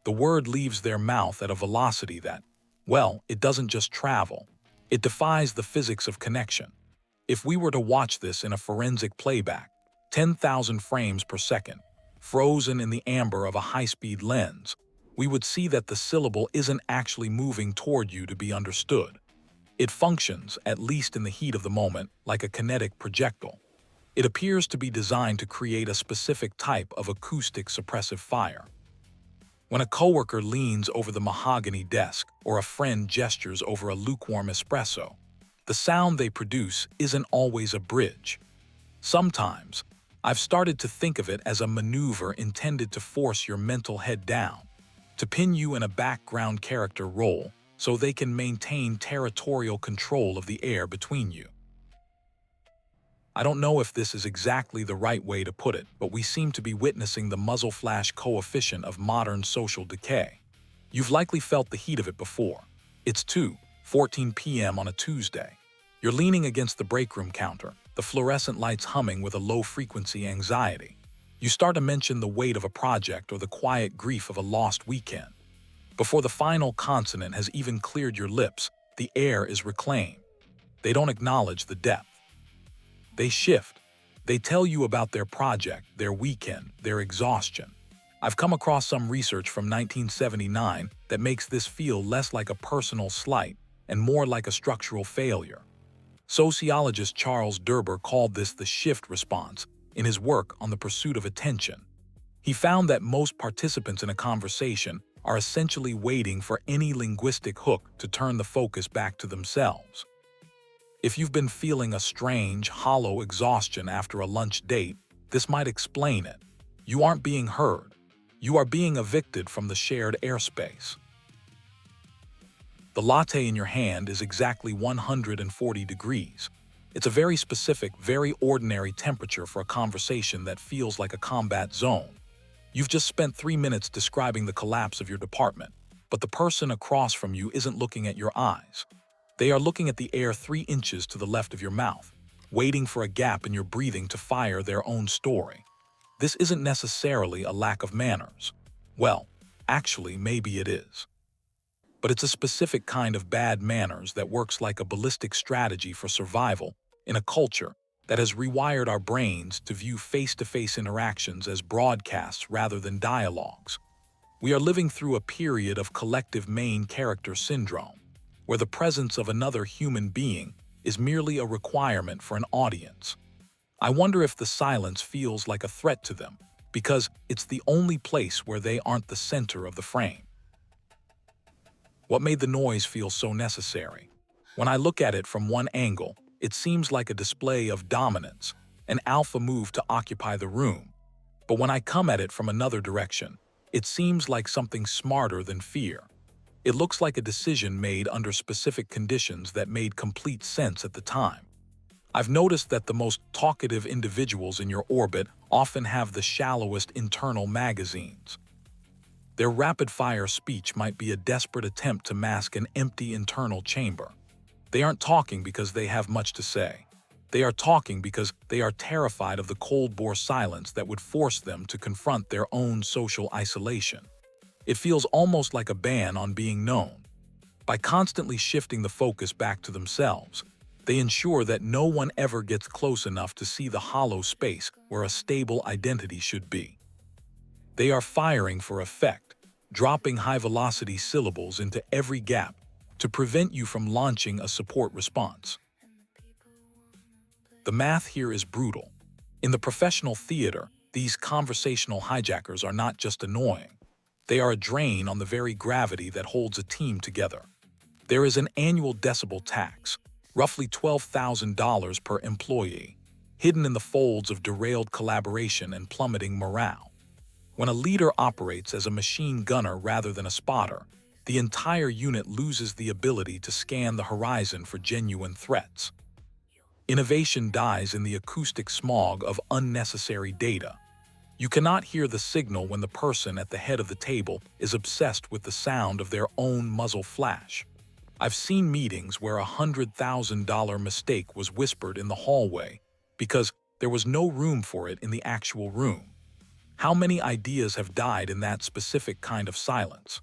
The word leaves their mouth at a velocity that, well, it doesn't just travel. It defies the physics of connection. If we were to watch this in a forensic playback, 10,000 frames per second, frozen in the amber of a high-speed lens, we would see that the syllable isn't actually moving toward you to be understood. It functions, at least in the heat of the moment, like a kinetic projectile. It appears to be designed to create a specific type of acoustic suppressive fire. When a coworker leans over the mahogany desk or a friend gestures over a lukewarm espresso, the sound they produce isn't always a bridge. Sometimes, I've started to think of it as a maneuver intended to force your mental head down, to pin you in a background character role so they can maintain territorial control of the air between you. I don't know if this is exactly the right way to put it, but we seem to be witnessing the muzzle flash coefficient of modern social decay. You've likely felt the heat of it before. It's 2:14 p.m. on a Tuesday. You're leaning against the break room counter, the fluorescent lights humming with a low-frequency anxiety. You start to mention the weight of a project or the quiet grief of a lost weekend. Before the final consonant has even cleared your lips, the air is reclaimed. They don't acknowledge the depth. They shift. They tell you about their project, their weekend, their exhaustion. I've come across some research from 1979 that makes this feel less like a personal slight and more like a structural failure. Sociologist Charles Derber called this the shift response in his work on the pursuit of attention. He found that most participants in a conversation are essentially waiting for any linguistic hook to turn the focus back to themselves. If you've been feeling a strange, hollow exhaustion after a lunch date, this might explain it. You aren't being heard. You are being evicted from the shared airspace. The latte in your hand is exactly 140 degrees. It's a very specific, very ordinary temperature for a conversation that feels like a combat zone. You've just spent 3 minutes describing the collapse of your department, but the person across from you isn't looking at your eyes. They are looking at the air 3 inches to the left of your mouth, waiting for a gap in your breathing to fire their own story. This isn't necessarily a lack of manners. Well, actually, maybe it is. But it's a specific kind of bad manners that works like a ballistic strategy for survival in a culture that has rewired our brains to view face-to-face interactions as broadcasts rather than dialogues. We are living through a period of collective main character syndrome, where the presence of another human being is merely a requirement for an audience. I wonder if the silence feels like a threat to them, because it's the only place where they aren't the center of the frame. What made the noise feel so necessary? When I look at it from one angle, it seems like a display of dominance, an alpha move to occupy the room. But when I come at it from another direction, it seems like something smarter than fear. It looks like a decision made under specific conditions that made complete sense at the time. I've noticed that the most talkative individuals in your orbit often have the shallowest internal magazines. Their rapid-fire speech might be a desperate attempt to mask an empty internal chamber. They aren't talking because they have much to say. They are talking because they are terrified of the cold-bore silence that would force them to confront their own social isolation. It feels almost like a ban on being known. By constantly shifting the focus back to themselves, they ensure that no one ever gets close enough to see the hollow space where a stable identity should be. They are firing for effect, dropping high-velocity syllables into every gap to prevent you from launching a support response. The math here is brutal. In the professional theater, these conversational hijackers are not just annoying. They are a drain on the very gravity that holds a team together. There is an annual decibel tax, roughly $12,000 per employee, hidden in the folds of derailed collaboration and plummeting morale. When a leader operates as a machine gunner rather than a spotter, the entire unit loses the ability to scan the horizon for genuine threats. Innovation dies in the acoustic smog of unnecessary data. You cannot hear the signal when the person at the head of the table is obsessed with the sound of their own muzzle flash. I've seen meetings where a $100,000 mistake was whispered in the hallway because there was no room for it in the actual room. How many ideas have died in that specific kind of silence?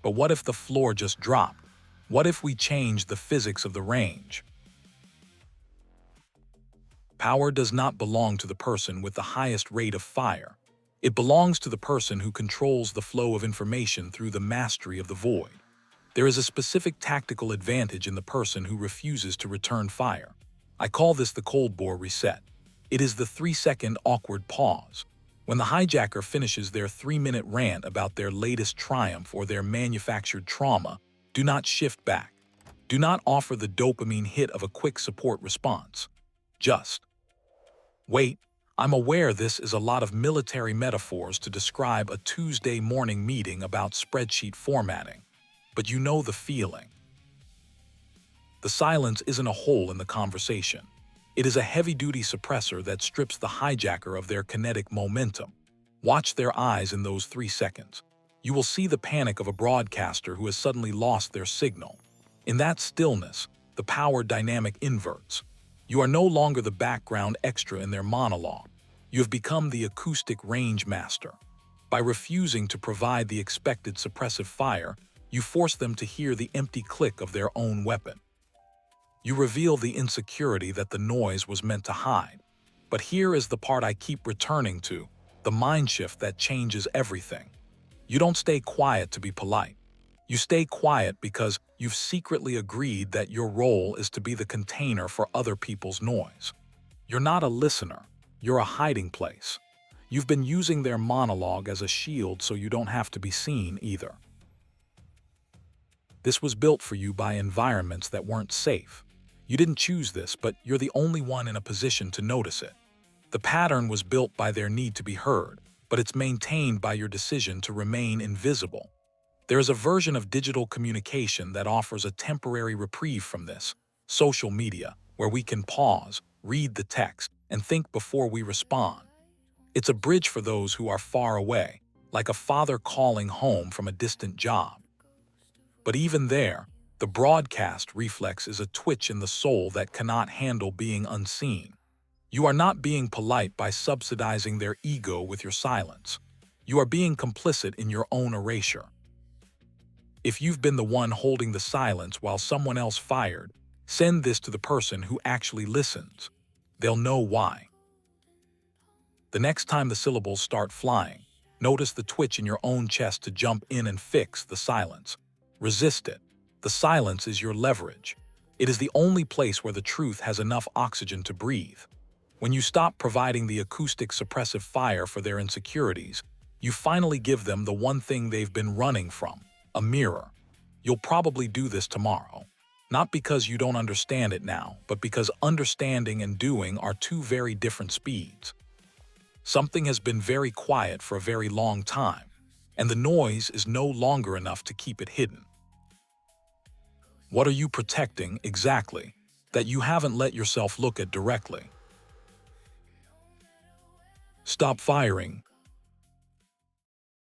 But what if the floor just dropped? What if we changed the physics of the range? Power does not belong to the person with the highest rate of fire. It belongs to the person who controls the flow of information through the mastery of the void. There is a specific tactical advantage in the person who refuses to return fire. I call this the cold bore reset. It is the 3-second awkward pause. When the hijacker finishes their 3-minute rant about their latest triumph or their manufactured trauma, do not shift back. Do not offer the dopamine hit of a quick support response. Just wait. I'm aware this is a lot of military metaphors to describe a Tuesday morning meeting about spreadsheet formatting, but you know the feeling. The silence isn't a hole in the conversation. It is a heavy-duty suppressor that strips the hijacker of their kinetic momentum. Watch their eyes in those 3 seconds. You will see the panic of a broadcaster who has suddenly lost their signal. In that stillness, the power dynamic inverts. You are no longer the background extra in their monologue. You have become the acoustic range master. By refusing to provide the expected suppressive fire, you force them to hear the empty click of their own weapon. You reveal the insecurity that the noise was meant to hide. But here is the part I keep returning to, the mind shift that changes everything. You don't stay quiet to be polite. You stay quiet because you've secretly agreed that your role is to be the container for other people's noise. You're not a listener, you're a hiding place. You've been using their monologue as a shield so you don't have to be seen either. This was built for you by environments that weren't safe. You didn't choose this, but you're the only one in a position to notice it. The pattern was built by their need to be heard, but it's maintained by your decision to remain invisible. There is a version of digital communication that offers a temporary reprieve from this, social media, where we can pause, read the text, and think before we respond. It's a bridge for those who are far away, like a father calling home from a distant job. But even there, the broadcast reflex is a twitch in the soul that cannot handle being unseen. You are not being polite by subsidizing their ego with your silence. You are being complicit in your own erasure. If you've been the one holding the silence while someone else fired, send this to the person who actually listens. They'll know why. The next time the syllables start flying, notice the twitch in your own chest to jump in and fix the silence. Resist it. The silence is your leverage. It is the only place where the truth has enough oxygen to breathe. When you stop providing the acoustic suppressive fire for their insecurities, you finally give them the one thing they've been running from, a mirror. You'll probably do this tomorrow. Not because you don't understand it now, but because understanding and doing are two very different speeds. Something has been very quiet for a very long time, and the noise is no longer enough to keep it hidden. What are you protecting exactly that you haven't let yourself look at directly? Stop firing